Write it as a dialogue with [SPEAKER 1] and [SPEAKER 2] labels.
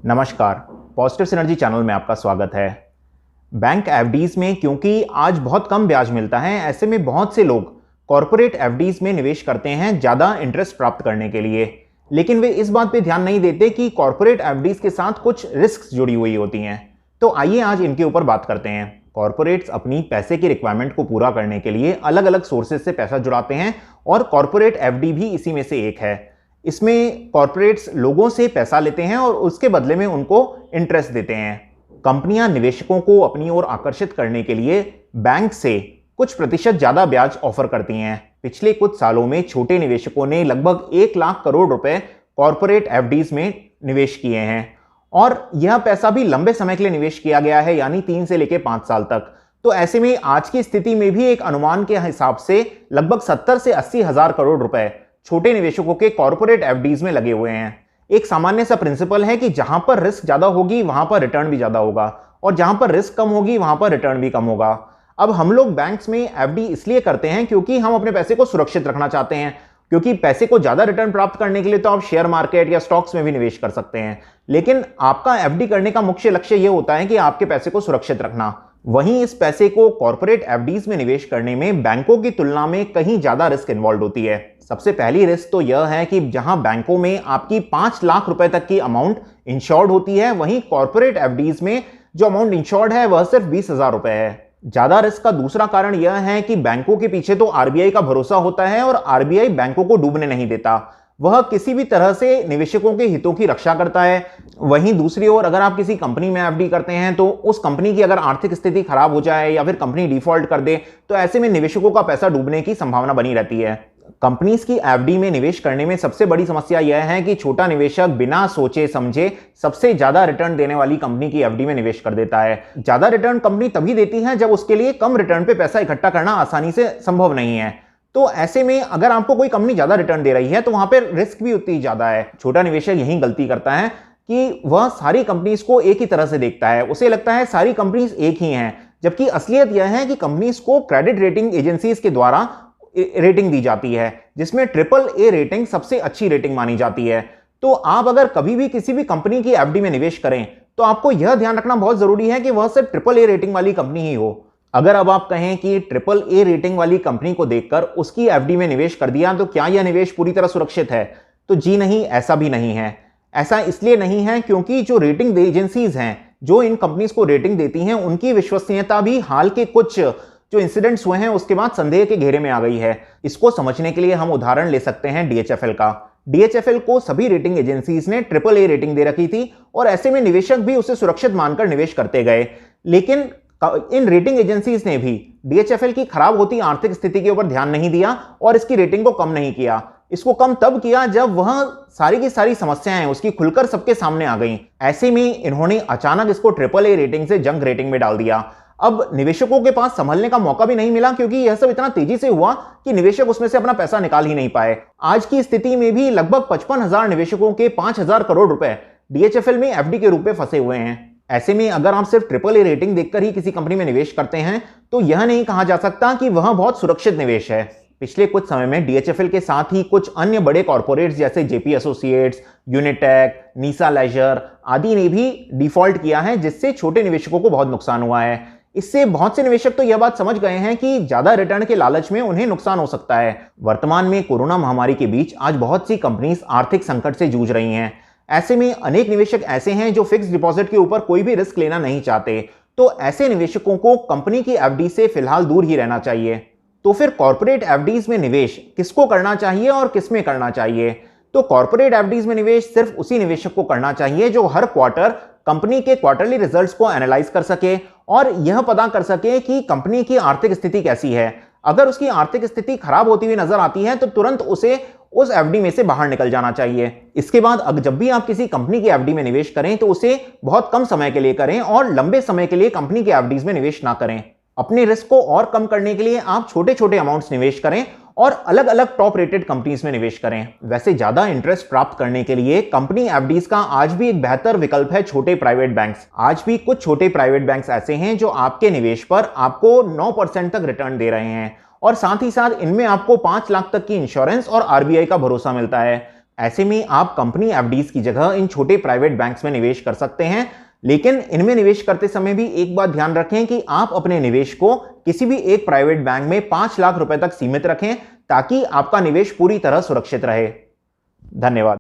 [SPEAKER 1] नमस्कार। Positive synergy channel में आपका स्वागत है। बैंक एफडीज में क्योंकि आज बहुत कम ब्याज मिलता है, ऐसे में बहुत से लोग कॉर्पोरेट एफडीज में निवेश करते हैं ज़्यादा इंटरेस्ट प्राप्त करने के लिए। लेकिन वे इस बात पे ध्यान नहीं देते कि कॉर्पोरेट एफडीज के साथ कुछ रिस्क जुड़ी हुई होती हैं। तो आइए आज इनके ऊपर बात करते हैं। कॉर्पोरेट्स अपनी पैसे की रिक्वायरमेंट को पूरा करने के लिए अलग अलग सोर्सेज से पैसा जुटाते हैं और कॉर्पोरेट एफडी भी इसी में से एक है। इसमें कॉर्पोरेट्स लोगों से पैसा लेते हैं और उसके बदले में उनको इंटरेस्ट देते हैं। कंपनियां निवेशकों को अपनी ओर आकर्षित करने के लिए बैंक से कुछ प्रतिशत ज्यादा ब्याज ऑफर करती हैं। पिछले कुछ सालों में छोटे निवेशकों ने लगभग 1 लाख करोड़ रुपए कॉर्पोरेट एफडीज में निवेश किए हैं और यह पैसा भी लंबे समय के लिए निवेश किया गया है, यानी 3 से लेकर 5 साल तक। तो ऐसे में आज की स्थिति में भी एक अनुमान के हिसाब से लगभग 70 से 80 हजार करोड़ रुपए छोटे निवेशकों के कॉर्पोरेट एफडीज में लगे हुए हैं। एक सामान्य सा प्रिंसिपल है कि जहां पर रिस्क ज्यादा होगी वहां पर रिटर्न भी ज्यादा होगा और जहां पर रिस्क कम होगी वहां पर रिटर्न भी कम होगा। अब हम लोग बैंक्स में एफडी इसलिए करते हैं क्योंकि हम अपने पैसे को सुरक्षित रखना चाहते हैं, क्योंकि पैसे को ज्यादा रिटर्न प्राप्त करने के लिए तो आप शेयर मार्केट या स्टॉक्स में भी निवेश कर सकते हैं, लेकिन आपका एफडी करने का मुख्य लक्ष्य यह होता है कि आपके पैसे को सुरक्षित रखना। वहीं इस पैसे को कॉर्पोरेट एफडीज में निवेश करने में बैंकों की तुलना में कहीं ज्यादा रिस्क इन्वॉल्व होती है। सबसे पहली रिस्क तो यह है कि जहां बैंकों में आपकी 5 लाख रुपए तक की अमाउंट इंश्योर्ड होती है, वहीं कॉर्पोरेट एफडीज में जो अमाउंट इंश्योर्ड है वह सिर्फ 20,000 रुपए है। ज्यादा रिस्क का दूसरा कारण यह है कि बैंकों के पीछे तो आरबीआई का भरोसा होता है और आरबीआई बैंकों को डूबने नहीं देता। वह किसी भी तरह से निवेशकों के हितों की रक्षा करता है। वहीं दूसरी ओर अगर आप किसी कंपनी में एफडी करते हैं तो उस कंपनी की अगर आर्थिक स्थिति खराब हो जाए या फिर कंपनी डिफॉल्ट कर दे तो ऐसे में निवेशकों का पैसा डूबने की संभावना बनी रहती है। कंपनीज की एफडी में निवेश करने में सबसे बड़ी समस्या यह है कि छोटा निवेशक बिना सोचे समझे सबसे ज्यादा रिटर्न देने वाली कंपनी की एफडी में निवेश कर देता है। ज्यादा रिटर्न कंपनी तभी देती है जब उसके लिए कम रिटर्न पे पैसा इकट्ठा करना आसानी से संभव नहीं है। तो ऐसे में अगर आपको कोई कंपनी ज्यादा रिटर्न दे रही है तो वहां पर रिस्क भी उतनी ज्यादा है। छोटा निवेशक यही गलती करता है कि वह सारी कंपनीज को एक ही तरह से देखता है। उसे लगता है सारी कंपनीज एक ही हैं, जबकि असलियत यह है कि कंपनीज को क्रेडिट रेटिंग एजेंसीज के द्वारा रेटिंग दी जाती है, जिसमें AAA रेटिंग सबसे अच्छी रेटिंग मानी जाती है। तो आप अगर कभी भी किसी भी कंपनी की एफडी में निवेश करें तो आपको यह ध्यान रखना बहुत जरूरी है कि वह सिर्फ AAA रेटिंग वाली कंपनी ही हो। अगर अब आप कहें कि AAA रेटिंग वाली कंपनी को देखकर उसकी एफडी में निवेश कर दिया तो क्या यह निवेश पूरी तरह सुरक्षित है? तो जी नहीं, ऐसा भी नहीं है। ऐसा इसलिए नहीं है क्योंकि जो रेटिंग एजेंसीज हैं जो इन कंपनीज को रेटिंग देती हैं, उनकी विश्वसनीयता भी हाल के कुछ जो इंसिडेंट्स हुए हैं उसके बाद संदेह के घेरे में आ गई है। इसको समझने के लिए हम उदाहरण ले सकते हैं डीएचएफएल का। डीएचएफएल को सभी रेटिंग एजेंसीज ने AAA रेटिंग दे रखी थी और ऐसे में निवेशक भी उसे सुरक्षित मानकर निवेश करते गए। लेकिन इन रेटिंग एजेंसीज ने भी डीएचएफएल की खराब होती आर्थिक स्थिति के ऊपर ध्यान नहीं दिया और इसकी रेटिंग को कम नहीं किया। इसको कम तब किया जब वह सारी की सारी समस्याएं उसकी खुलकर सबके सामने आ गईं। ऐसे में इन्होंने अचानक इसको AAA रेटिंग से जंक रेटिंग में डाल दिया। अब निवेशकों के पास संभलने का मौका भी नहीं मिला क्योंकि यह सब इतना तेजी से हुआ कि निवेशक उसमें से अपना पैसा निकाल ही नहीं पाए। आज की स्थिति में भी लगभग 55,000 निवेशकों के 5,000 करोड़ रुपए डीएचएफएल में एफडी के रूप में फंसे हुए हैं। ऐसे में अगर आप सिर्फ AAA रेटिंग देखकर ही किसी कंपनी में निवेश करते हैं तो यह नहीं कहा जा सकता कि वह बहुत सुरक्षित निवेश है। पिछले कुछ समय में डीएचएफएल के साथ ही कुछ अन्य बड़े कॉर्पोरेट्स जैसे जेपी एसोसिएट्स, यूनिटेक, नीसा लेजर आदि ने भी डिफॉल्ट किया है, जिससे छोटे निवेशकों को बहुत नुकसान हुआ है। इससे बहुत से निवेशक तो यह बात समझ गए हैं कि ज्यादा रिटर्न के लालच में उन्हें नुकसान हो सकता है। वर्तमान में कोरोना महामारी के बीच आज बहुत सी कंपनीज आर्थिक संकट से जूझ रही हैं। ऐसे में अनेक निवेशक ऐसे हैं जो फिक्स डिपॉजिट के ऊपर कोई भी रिस्क लेना नहीं चाहते। तो ऐसे निवेशकों को कंपनी की एफडी से फिलहाल दूर ही रहना चाहिए। तो फिर कॉर्पोरेट एफडीज में निवेश किसको करना चाहिए और किसमें करना चाहिए? तो कॉर्पोरेट एफडीज में निवेश सिर्फ उसी निवेशक को करना चाहिए जो हर क्वार्टर कंपनी के क्वार्टरली रिजल्ट्स को एनालाइज कर सके और यह पता कर सके कि कंपनी की आर्थिक स्थिति कैसी है। अगर उसकी आर्थिक स्थिति खराब होती हुई नजर आती है तो तुरंत उसे उस एफडी में से बाहर निकल जाना चाहिए। इसके बाद जब भी आप किसी कंपनी की एफडी में निवेश करें तो उसे बहुत कम समय के लिए करें और लंबे समय के लिए कंपनी की एफडीज में निवेश ना करें। अपने रिस्क को और कम करने के लिए आप छोटे छोटे अमाउंट्स निवेश करें और अलग अलग टॉप रेटेड कंपनीज में निवेश करें। वैसे ज्यादा इंटरेस्ट प्राप्त करने के लिए कंपनी एफडीज का आज भी एक बेहतर विकल्प है छोटे प्राइवेट बैंक्स। आज भी कुछ छोटे प्राइवेट बैंक्स ऐसे हैं जो आपके निवेश पर आपको 9% तक रिटर्न दे रहे हैं और साथ ही साथ इनमें आपको 5 लाख तक की इंश्योरेंस और आरबीआई का भरोसा मिलता है। ऐसे में आप कंपनी एफडीज की जगह इन छोटे प्राइवेट बैंक्स में निवेश कर सकते हैं, लेकिन इनमें निवेश करते समय भी एक बात ध्यान रखें कि आप अपने निवेश को किसी भी एक प्राइवेट बैंक में 5 लाख रुपए तक सीमित रखें ताकि आपका निवेश पूरी तरह सुरक्षित रहे। धन्यवाद।